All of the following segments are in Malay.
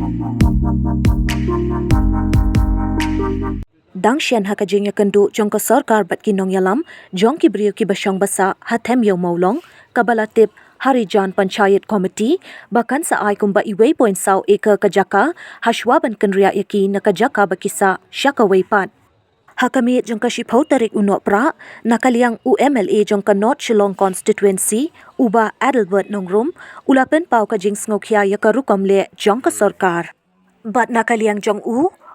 Dang shen haka jing kynduh Jong sorkar bat ki nongialam Jong ki briew kiba shong basa hathem yo mawlong kabalatip Harijan Panchayat Commetee bahkan saai kumba iwei point saw eka ka jaka shwa ban kynriah yaki na ka jaka bakisa kawei pat. Haka meit jong ka shipau tarik nohprah naka liang UMLA jong ka North Shillong Constituency uba Aldelbert Nongrum ula pynpaw ka jingsngew yaka rukom le Jong ka sorkar. Bat naka liang Jong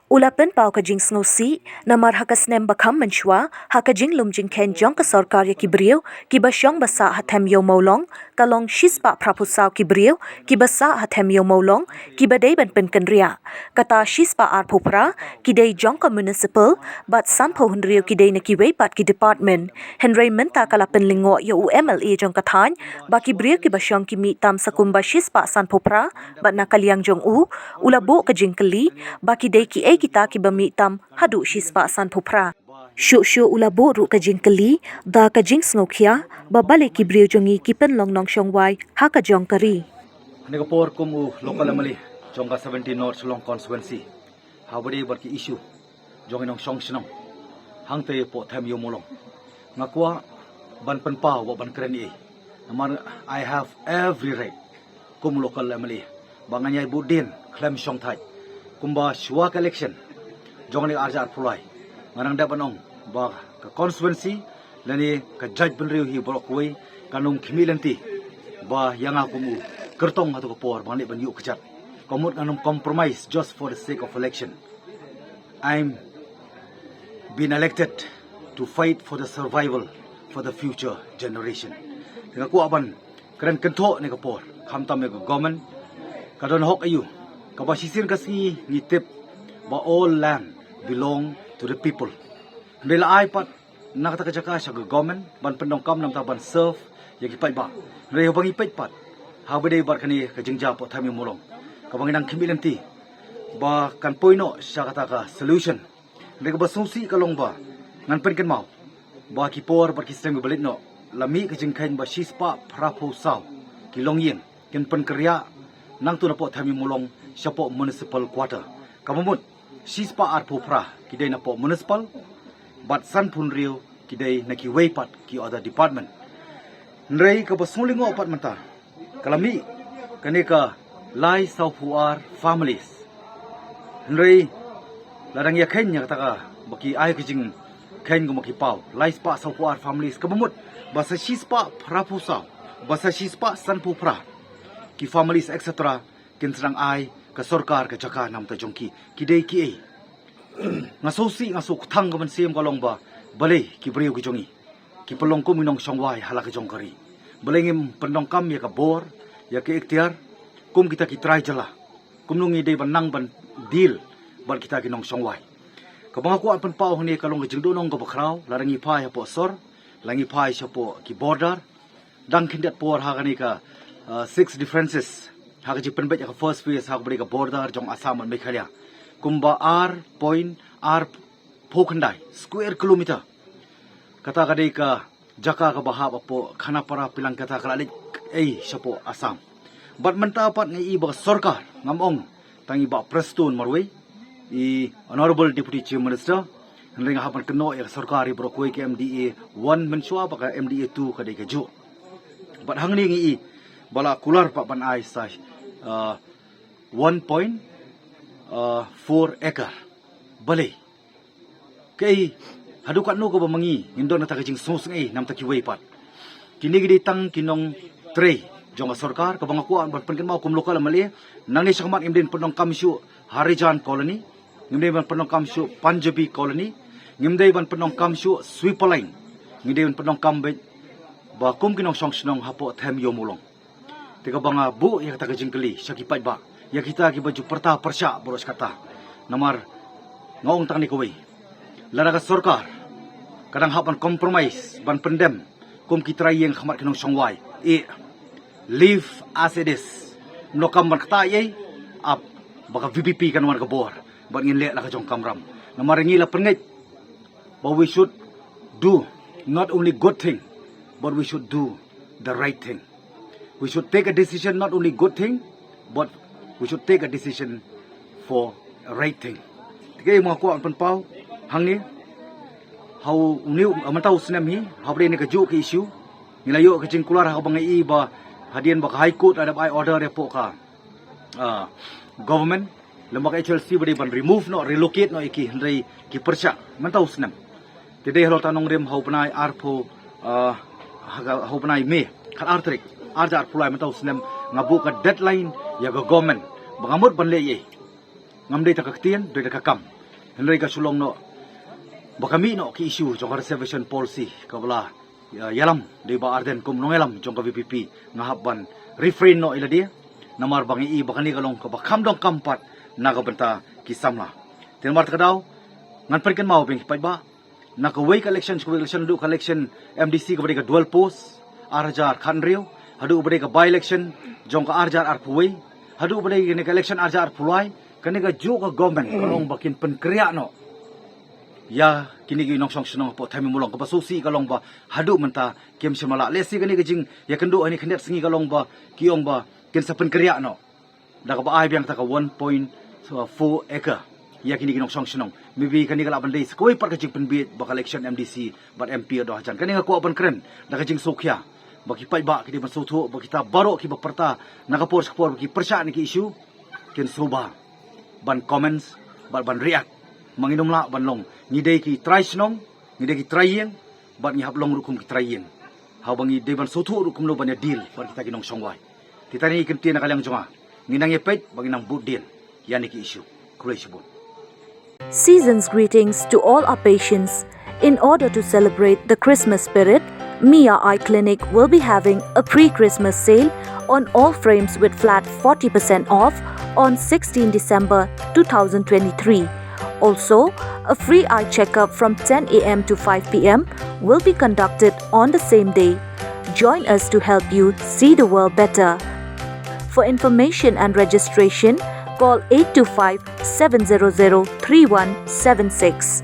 ula pynpaw ka jingsngew si namar haka snem bakham menshwa haka jinglum jingken Jong ka sorkar yaki briew kiba shong basa hathem yo mawlong kalong shispa prapusaw ki briew kiba sa hathem yo mawlong kiba dei ban kynriah kata shispa nohprah kidei Jong ka municipal bat sampo hundriu kidei na kiwei pat ki department henry menta kala penlingo yo UMLA Jong ka than ba ki briew kiba shong ki mi tam sakumba shispa nohprah bat nakaliang Jong ula bo ka jingkeli ba kidei ki kita ki bami tam hadu shispa nohprah shu ula bo ru ka jingkeli da ka jingsngew ba balei ki briew jongi ki penlong nong shong wai haka jong kari Nega por kumu local amali Jong ka 17 North Shillong Constituency habari bar ki issue Jong inong shong sinong hang te po them yo molong ngakwa ban pynpaw wa ban kreni namar I have every right kum local amali banganyai budin klem shong thai kumba shwa election Jong ni arjar pulai ngarang da banong ba ka constituency lani ka judge benriu hi borokwe kanung khimilanti ba yanga kumu kertong atau por bang ban yu kechat komut kanung compromise just for the sake of election. I'm been elected to fight for the survival for the future generation dengan ku aban keren kentho ni ka por kham tam me government kadon hok ayu kabasisin kasi ngitip ba all land belong to the people. Nila ay pat nakataka sa government ban Pyndonkam nam taban serve yang ipai ba. Reho bang ipai pat. Habade bar kani ka jingja po thami molong. Kabang inang kimilanti ba kan poino sa kataka solution. Nega ba susi kalong ba ngan pen kan mau. Ba ki por bar ki stem balit no. Lami ka jingkain ba shispa prapo saw kilong yin ken pen kerja nang tu na po thami molong sa po municipal quarter. Kamamut shispa nohprah kidai na po municipal bat san punriu kidai na ki weipat ki other department nrei ka basulingo apat manta kalami kaneka lai saupuar families nrei ladang ya kenya taka baki ai kijing ken go makipaw lai spa saupuar families kabumut basa shispa prapusa basa shispa san nohprah ki families etc kinsrang ai ka sorkar ka jaka nam ta jongki kidei ki ei ngasosi ngasuk thang gaman sem kalong ba balei ki briew ki jongi ki pelong ko minong shongwai hala ka jongkari balei ngim Pyndonkam ya ka bor ya ke Atiar kum kita ki Trai Jylla kum nungi dei ban nang ban deal ban kita ki nong shongwai ka bang ko an pynpaw ni kalong jingdo nong ka bakraw larangi phai ha po sor langi phai sa po ki border dang kindat por ha kani ka 6 differences haka ji penbet ka first phase haka beri ka border Jong Assam and Meghalaya kumba R phokhandai square kilometer kata kadai ka jaka ka bahab po khana para pilang kata kala ei sapo Assam bat menta pat ngai ba sorkar ngamong tangi ba prestun marwei I honorable deputy chief minister ring hapan keno ya sorkari brokoi ke MDA 1 menshwa ba ka MDA 2 kadai ka ju bat hangni ngai bala kular pa ban ai sa 1.4 akar balei kei hadukat no ko ba mangi indon na takajing sosngai nam takiwei pat kini gidi tang kinong Trai Jong sorkar ka bang ako an ban mau kum lokal mali nang ni sakmat imdin Pyndonkam shu Harijan colony ngimdei ban Pyndonkam shu Punjabi colony ngimdei ban Pyndonkam shu Swipaling ngimdei ban Pyndonkam ba kum kinong shong snong hapo them yo molong tiga banga bu ya kata kejingkeli syakipat ba ya kita ki baju perta persya boros kata namar ngong tang ni kawei laraga sorkar kadang hapan compromise ban pendem kum kita yang khamat kinong shongwai live as it is nokam ban kata ye up baka VPP kan warga bor ban ngin le la ka jong kamram namar ngila pengit but we should do not only good thing but we should do the right thing. We should take a decision, not only good thing, but we should take a decision for a right thing. Tiga mga kuan pynpaw hang ni how uniu amataw sinem hi how bre ni ka ju ki issue nilayo ka jing kular ha bangai ba hadian ba high court ada by order repo ka government lembaga HLC bre ban remove no relocate no iki hendrai ki persya mataw sinem tidai halo tanong rem how panai arpo how panai me kan artrik arjar pulai mataw sinem ngabu ka deadline ya ga government bangamut ban le ye ngamdei takaktian doi takakam hendrai ka sulong no bakami no ki issue jong reservation policy kabla yalam de ba arden kum nongialam jong ka VPP ngahapban refrain no ila dia namar bangi bakani kalong ka bakam dong kampat nagabenta ki samla tenmar takadaw ngan perken mau bing pai ba nakawei collection du collection MDC ka ka dual post arjar kynriah hadu ka by election jong ka arjar arpuwei hadu ka election arjar arpulai kani ka jo ka government kalong bakin penkriya no ya kini gi nong shong shnong po thami mulong ka susi kalong ba hadu menta kem shmala lesi kani ga jing ya kendu ani khnep singi kalong ba kiong ba ken sa penkriya no da ka ba ai biang ta ka 1.4 acre ya kini gi nong shong shnong maybe kani ga laban dei skoi par ka jing penbit ba election MDC but MP do hajan kani ga ko ban kren da ka jing sokya ba ki pai ba ki ban sotho ba kita baro ki ba perta na ka por ki persya ni ki issue ken suba ban comments ban react manginom la ban long ni dei ki trai snong ni dei ki trai yang ban ni hablong rukum ki trai yang ha bangi de ban sotho rukum no ban deal ban kita ki nong songwai titani ikin tina kalyang jonga ni nang yepet bangi nang bud deal yani ki issue kulai sibun. Season's greetings to all our patients. In order to celebrate the Christmas spirit, Mia Eye Clinic will be having a pre-Christmas sale on all frames with flat 40% off on 16 December 2023. Also, a free eye checkup from 10 a.m. to 5 p.m. will be conducted on the same day. Join us to help you see the world better. For information and registration, call 825-700-3176.